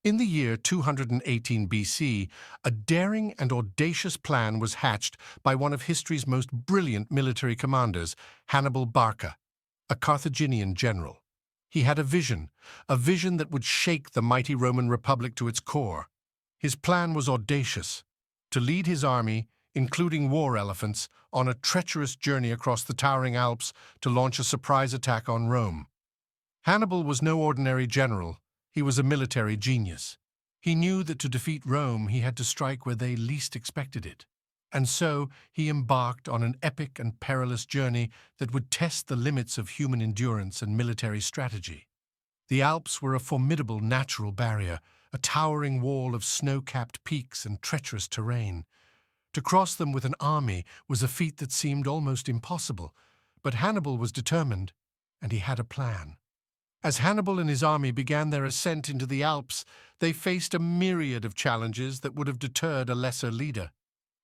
In the year 218 BC, a daring and audacious plan was hatched by one of history's most brilliant military commanders, Hannibal Barca, a Carthaginian general. He had a vision that would shake the mighty Roman Republic to its core. His plan was audacious: to lead his army, including war elephants, on a treacherous journey across the towering Alps to launch a surprise attack on Rome. Hannibal was no ordinary general. He was a military genius. He knew that to defeat Rome, he had to strike where they least expected it. And so he embarked on an epic and perilous journey that would test the limits of human endurance and military strategy. The Alps were a formidable natural barrier, a towering wall of snow-capped peaks and treacherous terrain. To cross them with an army was a feat that seemed almost impossible, but Hannibal was determined, and he had a plan. As Hannibal and his army began their ascent into the Alps, they faced a myriad of challenges that would have deterred a lesser leader.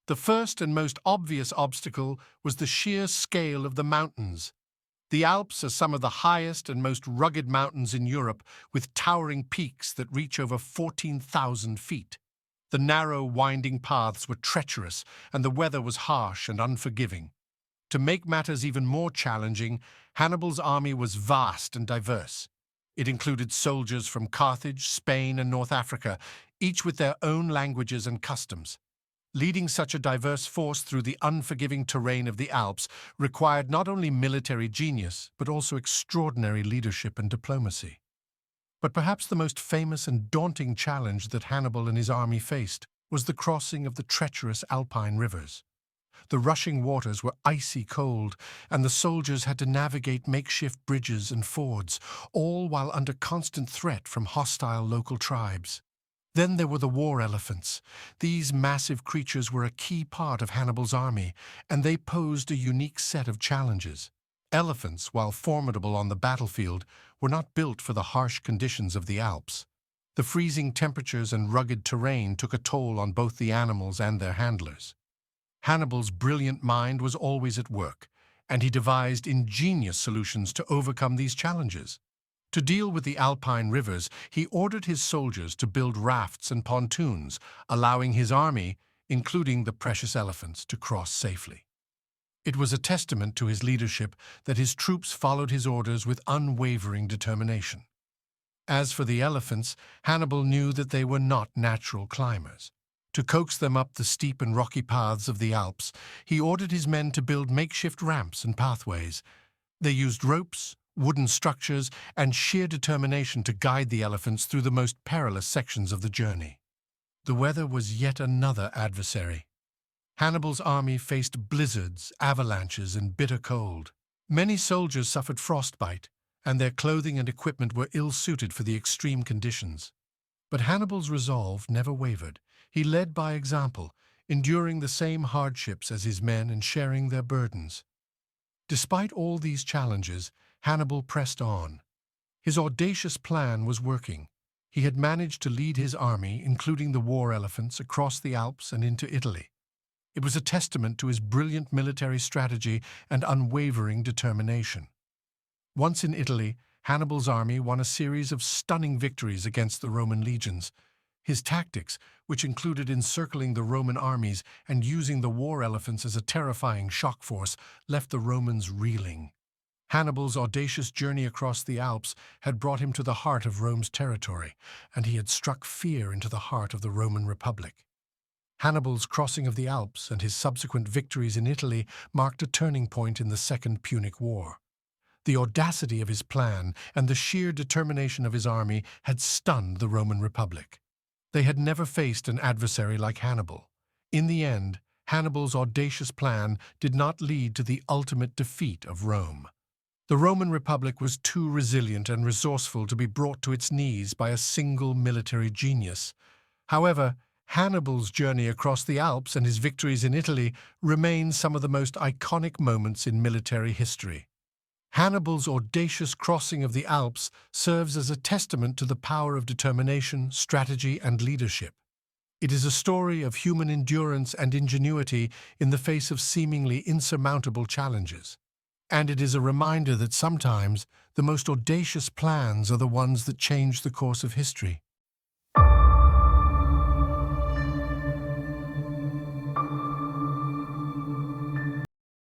The first and most obvious obstacle was the sheer scale of the mountains. The Alps are some of the highest and most rugged mountains in Europe, with towering peaks that reach over 14,000 feet. The narrow, winding paths were treacherous, and the weather was harsh and unforgiving. To make matters even more challenging, Hannibal's army was vast and diverse. It included soldiers from Carthage, Spain, and North Africa, each with their own languages and customs. Leading such a diverse force through the unforgiving terrain of the Alps required not only military genius, but also extraordinary leadership and diplomacy. But perhaps the most famous and daunting challenge that Hannibal and his army faced was the crossing of the treacherous Alpine rivers. The rushing waters were icy cold, and the soldiers had to navigate makeshift bridges and fords, all while under constant threat from hostile local tribes. Then there were the war elephants. These massive creatures were a key part of Hannibal's army, and they posed a unique set of challenges. Elephants, while formidable on the battlefield, were not built for the harsh conditions of the Alps. The freezing temperatures and rugged terrain took a toll on both the animals and their handlers. Hannibal's brilliant mind was always at work, and he devised ingenious solutions to overcome these challenges. To deal with the Alpine rivers, he ordered his soldiers to build rafts and pontoons, allowing his army, including the precious elephants, to cross safely. It was a testament to his leadership that his troops followed his orders with unwavering determination. As for the elephants, Hannibal knew that they were not natural climbers. To coax them up the steep and rocky paths of the Alps, he ordered his men to build makeshift ramps and pathways. They used ropes, wooden structures, and sheer determination to guide the elephants through the most perilous sections of the journey. The weather was yet another adversary. Hannibal's army faced blizzards, avalanches, and bitter cold. Many soldiers suffered frostbite, and their clothing and equipment were ill-suited for the extreme conditions. But Hannibal's resolve never wavered. He led by example, enduring the same hardships as his men and sharing their burdens. Despite all these challenges, Hannibal pressed on. His audacious plan was working. He had managed to lead his army, including the war elephants, across the Alps and into Italy. It was a testament to his brilliant military strategy and unwavering determination. Once in Italy, Hannibal's army won a series of stunning victories against the Roman legions. His tactics, which included encircling the Roman armies and using the war elephants as a terrifying shock force, left the Romans reeling. Hannibal's audacious journey across the Alps had brought him to the heart of Rome's territory, and he had struck fear into the heart of the Roman Republic. Hannibal's crossing of the Alps and his subsequent victories in Italy marked a turning point in the Second Punic War. The audacity of his plan and the sheer determination of his army had stunned the Roman Republic. They had never faced an adversary like Hannibal. In the end, Hannibal's audacious plan did not lead to the ultimate defeat of Rome. The Roman Republic was too resilient and resourceful to be brought to its knees by a single military genius. However, Hannibal's journey across the Alps and his victories in Italy remain some of the most iconic moments in military history. Hannibal's audacious crossing of the Alps serves as a testament to the power of determination, strategy, and leadership. It is a story of human endurance and ingenuity in the face of seemingly insurmountable challenges. And it is a reminder that sometimes the most audacious plans are the ones that change the course of history.